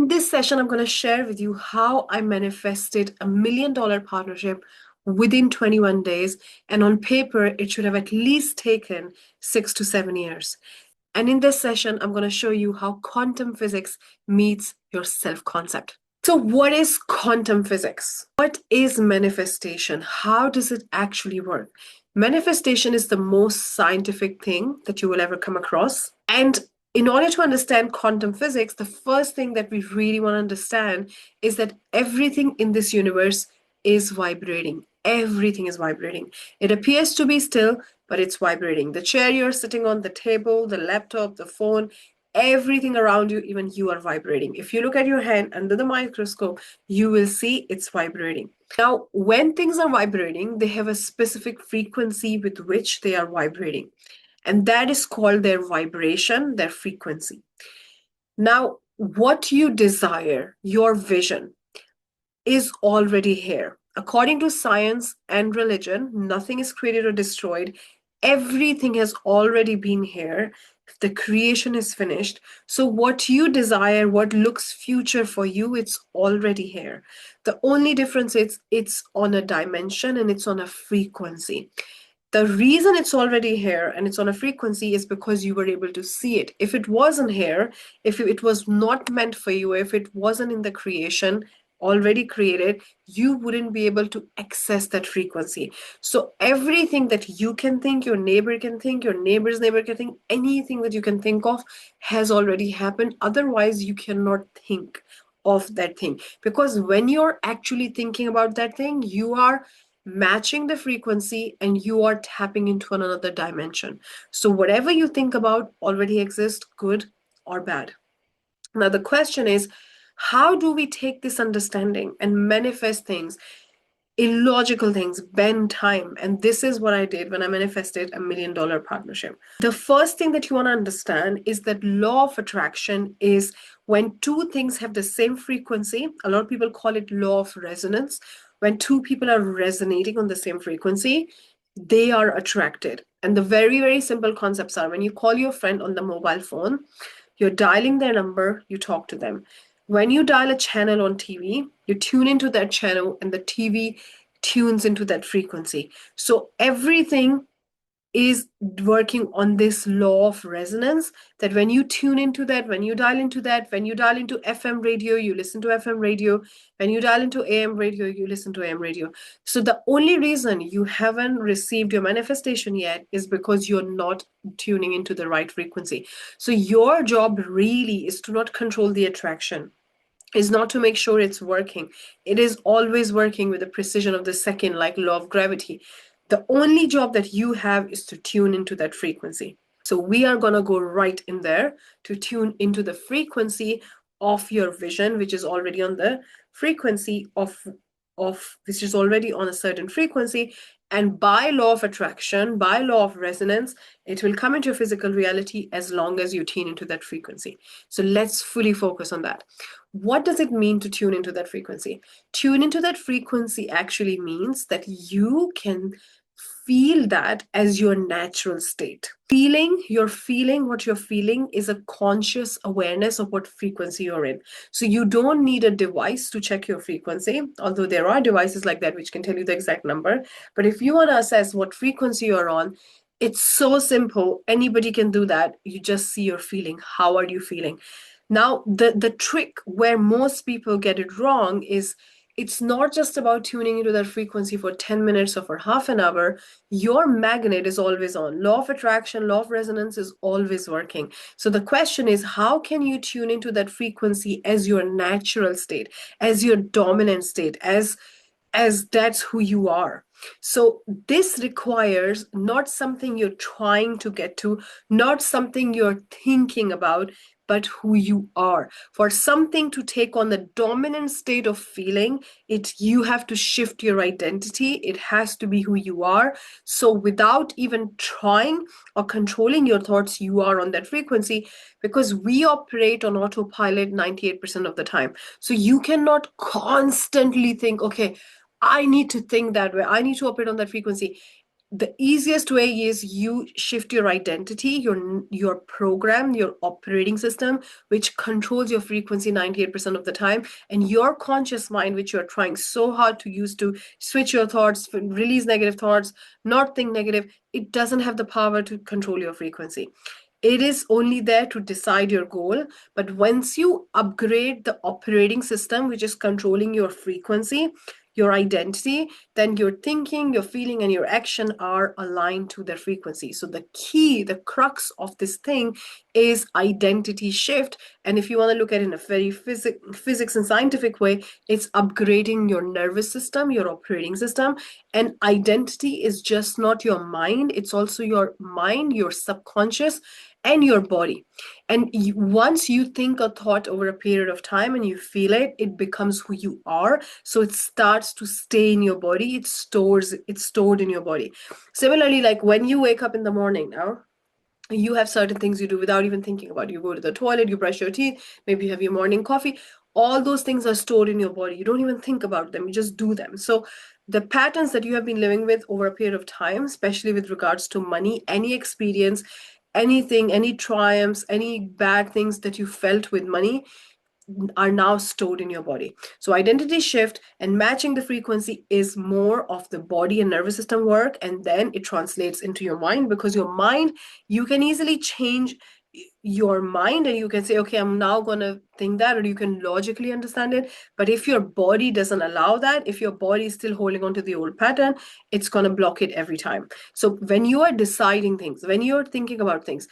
In this session, I'm going to share with you how I manifested $1 million partnership within 21 days. And on paper, it should have at least taken 6 to 7 years. And in this session, I'm going to show you how quantum physics meets your self-concept. So what is quantum physics? What is manifestation? How does it actually work? Manifestation is the most scientific thing that you will ever come across. And in order to understand quantum physics, the first thing that we really want to understand is that everything in this universe is vibrating. Everything is vibrating. It appears to be still, but it's vibrating. The chair you're sitting on, the table, the laptop, the phone, everything around you, even you are vibrating. If you look at your hand under the microscope, you will see it's vibrating. Now, when things are vibrating, they have a specific frequency with which they are vibrating. And that is called their vibration, their frequency. Now, what you desire, your vision, is already here. According to science and religion, nothing is created or destroyed. Everything has already been here. The creation is finished. So what you desire, what looks future for you, it's already here. The only difference is it's on a dimension and it's on a frequency. The reason it's already here and it's on a frequency is because you were able to see it. If it wasn't here, if it was not meant for you, if it wasn't in the creation already created, you wouldn't be able to access that frequency. So everything that you can think, your neighbor can think, your neighbor's neighbor can think, anything that you can think of has already happened. Otherwise, you cannot think of that thing. Because when you're actually thinking about that thing, you are matching the frequency and you are tapping into another dimension. So whatever you think about already exists, good or bad. Now the question is, how do we take this understanding and manifest things, illogical things, bend time? And this is what I did when I manifested $1 million partnership. The first thing that you want to understand is that law of attraction is when two things have the same frequency. A lot of people call it law of resonance. When two people are resonating on the same frequency, they are attracted. And the very, very simple concepts are when you call your friend on the mobile phone, you're dialing their number, you talk to them. When you dial a channel on TV, you tune into that channel and the TV tunes into that frequency. So everything is working on this law of resonance, that when you tune into that, when you dial into that, when you dial into FM radio, you listen to FM radio. When you dial into AM radio, you listen to AM radio. So the only reason you haven't received your manifestation yet is because you're not tuning into the right frequency. So your job really is to not control the attraction, is not to make sure it's working. It is always working with the precision of the second, like law of gravity. The only job that you have is to tune into that frequency. So we are going to go right in there to tune into the frequency of your vision, which is already on the frequency of which is already on a certain frequency. And by law of attraction, by law of resonance, it will come into your physical reality as long as you tune into that frequency. So let's fully focus on that. What does it mean to tune into that frequency? Tune into that frequency actually means that you can feel that as your natural state. You're feeling what you're feeling is a conscious awareness of what frequency you're in. So you don't need a device to check your frequency, although there are devices like that which can tell you the exact number. But if you want to assess what frequency you're on, it's so simple. Anybody can do that. You just see your feeling. How are you feeling? Now, the trick where most people get it wrong is it's not just about tuning into that frequency for 10 minutes or for half an hour. Your magnet is always on. Law of attraction, law of resonance is always working. So the question is, how can you tune into that frequency as your natural state, as your dominant state, as that's who you are? So this requires not something you're trying to get to, not something you're thinking about, but who you are. For something to take on the dominant state of feeling, you have to shift your identity. It has to be who you are. So without even trying or controlling your thoughts, you are on that frequency, because we operate on autopilot 98% of the time. So you cannot constantly think, okay, I need to think that way, I need to operate on that frequency. the easiest way is you shift your identity, your program, your operating system, which controls your frequency 98% of the time, and your conscious mind, which you're trying so hard to use to switch your thoughts, release negative thoughts, not think negative. It doesn't have the power to control your frequency. It is only there to decide your goal. But once you upgrade the operating system, which is controlling your frequency, your identity, then your thinking, your feeling, and your action are aligned to their frequency. So the key, the crux of this thing is identity shift. And if you want to look at it in a very physics and scientific way, it's upgrading your nervous system, your operating system. And identity is just not your mind, it's also your mind, your subconscious, and your body. And once you think a thought over a period of time and you feel it, it becomes who you are. So it starts to stay in your body. It's stored in your body. Similarly, like when you wake up in the morning now, you have certain things you do without even thinking about it. You go to the toilet, you brush your teeth, maybe you have your morning coffee. All those things are stored in your body. You don't even think about them, you just do them. So the patterns that you have been living with over a period of time, especially with regards to money, any experience, anything, any triumphs, any bad things that you felt with money, are now stored in your body. So identity shift and matching the frequency is more of the body and nervous system work, and then it translates into your mind, because your mind, you can easily change your mind and you can say, okay, I'm now going to think that, or you can logically understand it. But if your body doesn't allow that, if your body is still holding on to the old pattern, it's going to block it every time. So when you are deciding things, when you're thinking about things,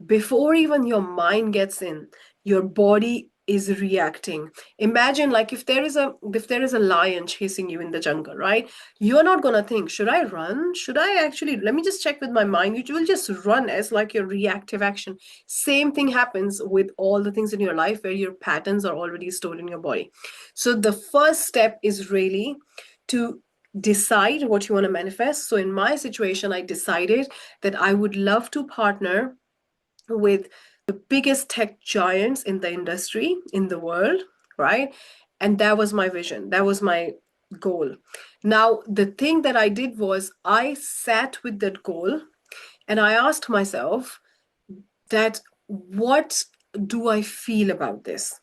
before even your mind gets in, your body is reacting. Imagine, like, if there is a lion chasing you in the jungle, right? You're not going to think, should I run? Should I actually, let me just check with my mind. You will just run as like your reactive action. Same thing happens with all the things in your life where your patterns are already stored in your body. So the first step is really to decide what you want to manifest. So in my situation, I decided that I would love to partner with the biggest tech giants in the industry, in the world, right? And that was my vision. That was my goal. Now, the thing that I did was I sat with that goal and I asked myself that, what do I feel about this?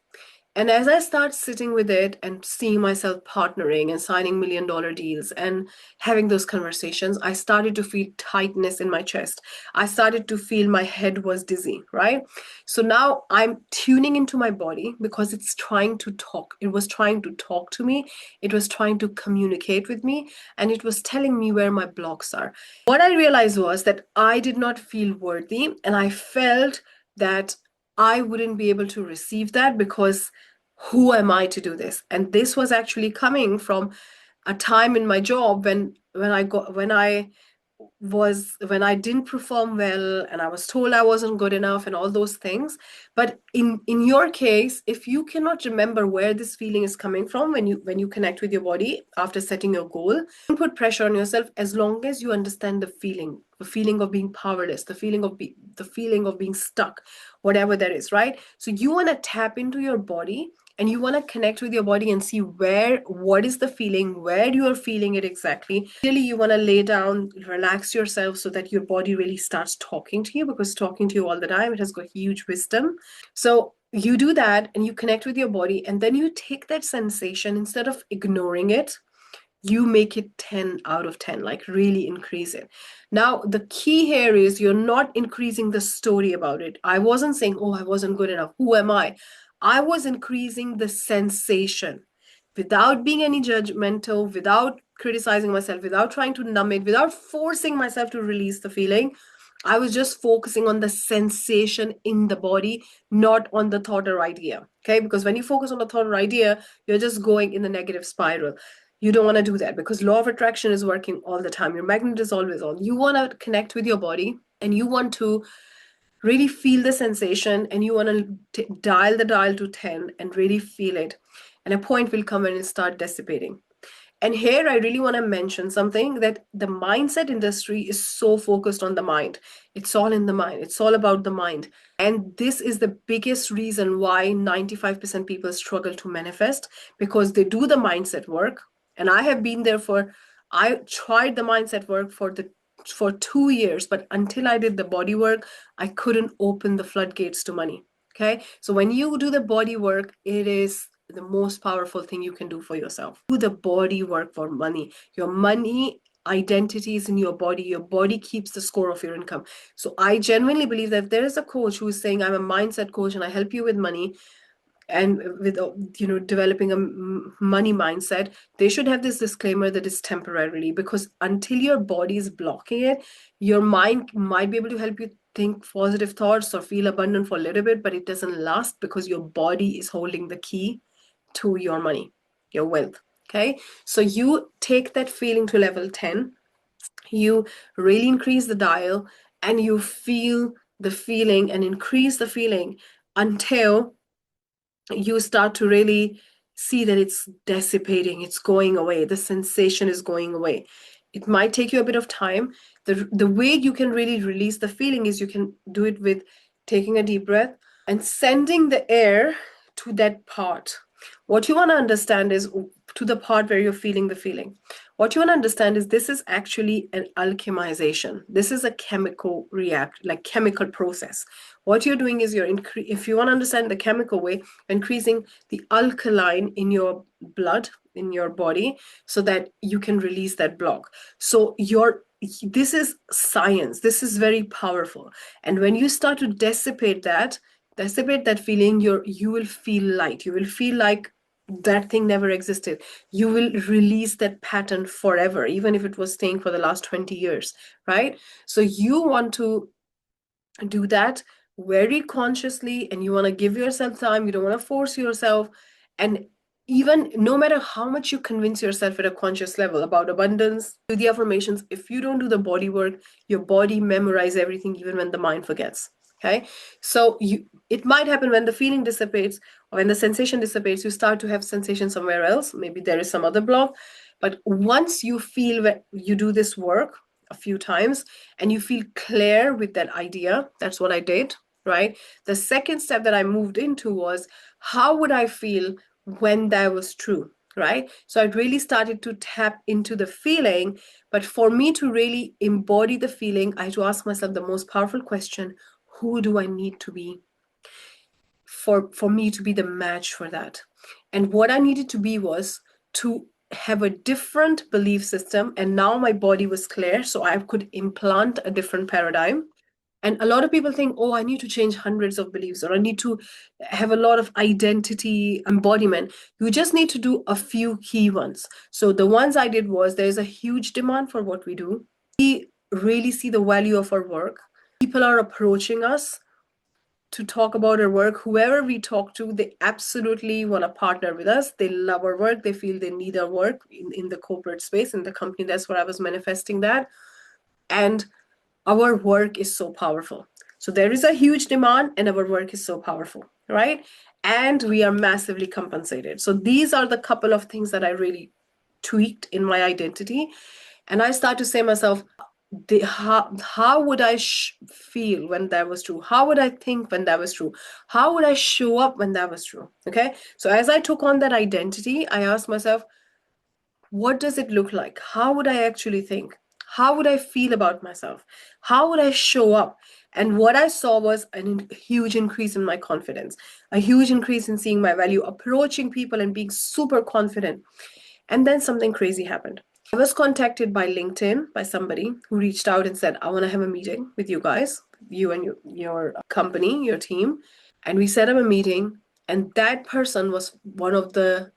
And as I start sitting with it and seeing myself partnering and signing $1 million deals and having those conversations, I started to feel tightness in my chest. I started to feel my head was dizzy, right? So now I'm tuning into my body because it's trying to talk. It was trying to talk to me. It was trying to communicate with me. And it was telling me where my blocks are. What I realized was that I did not feel worthy, and I felt that I wouldn't be able to receive that because who am I to do this? And this was actually coming from a time in my job when I didn't perform well and I was told I wasn't good enough and all those things. But in your case, if you cannot remember where this feeling is coming from when you connect with your body after setting your goal, don't put pressure on yourself as long as you understand the feeling of being powerless, the feeling of being stuck, whatever that is, right? So you want to tap into your body and you want to connect with your body and see what is the feeling, where you are feeling it exactly. Really, you want to lay down, relax yourself so that your body really starts talking to you, because talking to you all the time, it has got huge wisdom. So you do that and you connect with your body, and then you take that sensation, instead of ignoring it, you make it 10 out of 10, like really increase it. Now, the key here is you're not increasing the story about it. I wasn't saying, oh, I wasn't good enough. Who am I? I was increasing the sensation without being any judgmental, without criticizing myself, without trying to numb it, without forcing myself to release the feeling. I was just focusing on the sensation in the body, not on the thought or idea. Okay, because when you focus on the thought or idea, you're just going in the negative spiral. You don't want to do that because law of attraction is working all the time. Your magnet is always on. You want to connect with your body and you want to really feel the sensation, and you want to dial the dial to 10 and really feel it. And a point will come and it'll start dissipating. And here I really want to mention something, that the mindset industry is so focused on the mind. It's all in the mind. It's all about the mind. And this is the biggest reason why 95% people struggle to manifest, because they do the mindset work. And I have been there I tried the mindset work for the for 2 years, but until I did the body work, I couldn't open the floodgates to money. Okay. So when you do the body work, it is the most powerful thing you can do for yourself. Do the body work for money. Your money identity is in your body. Your body keeps the score of your income. So I genuinely believe that if there is a coach who is saying, I'm a mindset coach and I help you with money, and with developing a money mindset, they should have this disclaimer that it's temporarily, because until your body is blocking it, your mind might be able to help you think positive thoughts or feel abundant for a little bit, but it doesn't last because your body is holding the key to your money, your wealth. Okay, so you take that feeling to level 10, you really increase the dial, and you feel the feeling and increase the feeling until you start to really see that it's dissipating, it's going away, the sensation is going away. It might take you a bit of time. The way you can really release the feeling is you can do it with taking a deep breath and sending the air to that part. What you want to understand is to the part where you're feeling the feeling. What you want to understand is this is actually an alchemization. This is a chemical chemical process. What you're doing is if you want to understand the chemical way, increasing the alkaline in your blood, in your body, so that you can release that block. So this is science. This is very powerful. And when you start to dissipate that feeling, you will feel light. You will feel like that thing never existed. You will release that pattern forever, even if it was staying for the last 20 years, right? So you want to do that very consciously, and you want to give yourself time. You don't want to force yourself. And even no matter how much you convince yourself at a conscious level about abundance, do the affirmations, if you don't do the body work, your body memorizes everything, even when the mind forgets. Okay, so it might happen when the feeling dissipates or when the sensation dissipates, you start to have sensation somewhere else. Maybe there is some other block. But once you feel that you do this work a few times and you feel clear with that idea, that's what I did, right? The second step that I moved into was, how would I feel when that was true, right? So I really started to tap into the feeling. But for me to really embody the feeling, I had to ask myself the most powerful question: who do I need to be for me to be the match for that? And what I needed to be was to have a different belief system. And now my body was clear, so I could implant a different paradigm. And a lot of people think, oh, I need to change hundreds of beliefs, or I need to have a lot of identity embodiment. You just need to do a few key ones. So the ones I did was, there's a huge demand for what we do. We really see the value of our work. People are approaching us to talk about our work. Whoever we talk to, they absolutely want to partner with us. They love our work. They feel they need our work in the corporate space, in the company. That's where I was manifesting that. And our work is so powerful. So there is a huge demand and our work is so powerful, right? And we are massively compensated. So these are the couple of things that I really tweaked in my identity. And I start to say myself, how would I feel when that was true? How would I think when that was true? How would I show up when that was true? Okay. So as I took on that identity, I asked myself, what does it look like? How would I actually think? How would I feel about myself? How would I show up? And what I saw was a huge increase in my confidence, a huge increase in seeing my value, approaching people and being super confident. And then something crazy happened. I was contacted by LinkedIn by somebody who reached out and said, I want to have a meeting with you guys, you and your company, your team. And we set up a meeting. And that person was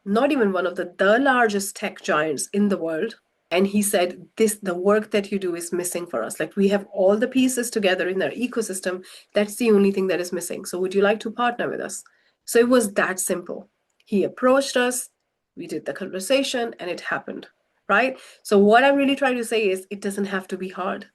not even one of the largest tech giants in the world. And he said, the work that you do is missing for us. Like, we have all the pieces together in our ecosystem. That's the only thing that is missing. So would you like to partner with us? So it was that simple. He approached us, we did the conversation, and it happened, right? So what I'm really trying to say is, it doesn't have to be hard.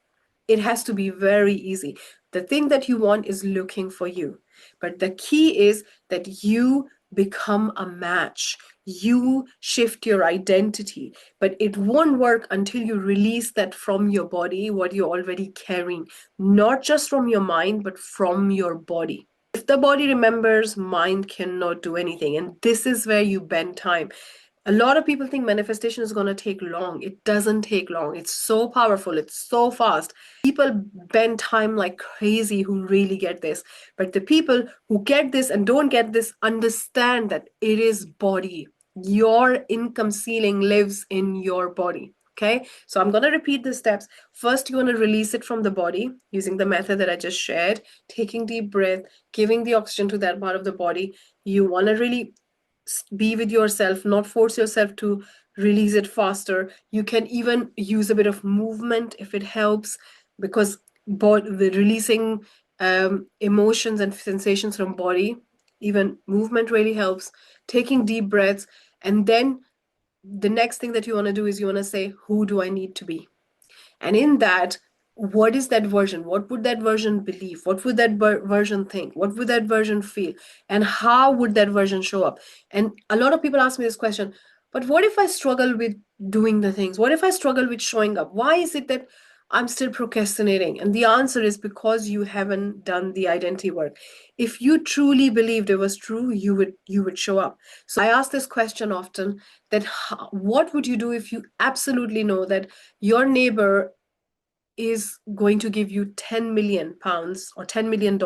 It has to be very easy. The thing that you want is looking for you. But the key is that you become a match. You shift your identity. But it won't work until you release that from your body, what you're already carrying, not just from your mind, but from your body. If the body remembers, mind cannot do anything. And this is where you bend time. A lot of people think manifestation is going to take long. It doesn't take long. It's so powerful. It's so fast. People bend time like crazy who really get this. But the people who get this and don't get this understand that it is body. Your income ceiling lives in your body. Okay, so I'm going to repeat the steps. First, you want to release it from the body using the method that I just shared, taking deep breath, giving the oxygen to that part of the body. You want to really be with yourself, not force yourself to release it faster. You can even use a bit of movement if it helps, because the releasing emotions and sensations from body, even movement really helps. Taking deep breaths, and then the next thing that you want to do is you want to say, who do I need to be? And in that, what is that version? What would that version believe? What would that version think? What would that version feel? And how would that version show up? And a lot of people ask me this question, but what if I struggle with doing the things? What if I struggle with showing up? Why is it that I'm still procrastinating? And the answer is because you haven't done the identity work. If you truly believed it was true, you would show up. So I ask this question often, that what would you do if you absolutely know that your neighbor is going to give you 10 million pounds or $10 million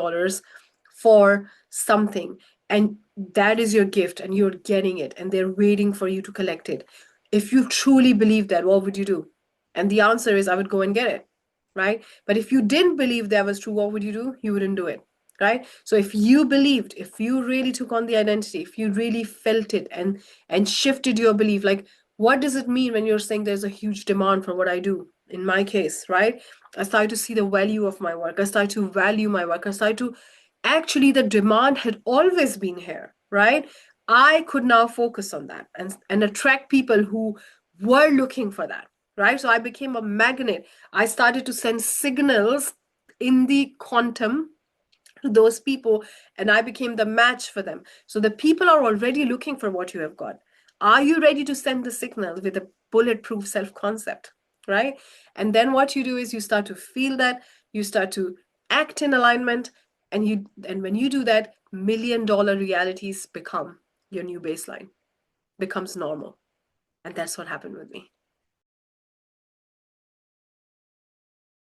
for something, and that is your gift and you're getting it and they're waiting for you to collect it? If you truly believe that, what would you do? And the answer is, I would go and get it, right? But if you didn't believe that was true, what would you do? You wouldn't do it, right? So if you believed, if you really took on the identity, if you really felt it and shifted your belief, like, what does it mean when you're saying there's a huge demand for what I do? In my case, right? I started to see the value of my work. I started to value my work. I started to actually, the demand had always been here, right? I could now focus on that and attract people who were looking for that, right? So I became a magnet. I started to send signals in the quantum to those people, and I became the match for them. So the people are already looking for what you have got. Are you ready to send the signal with a bulletproof self concept, right? And then what you do is you start to feel that, you start to act in alignment, and when you do that, $1 million realities become your new baseline, becomes normal. And that's what happened with me.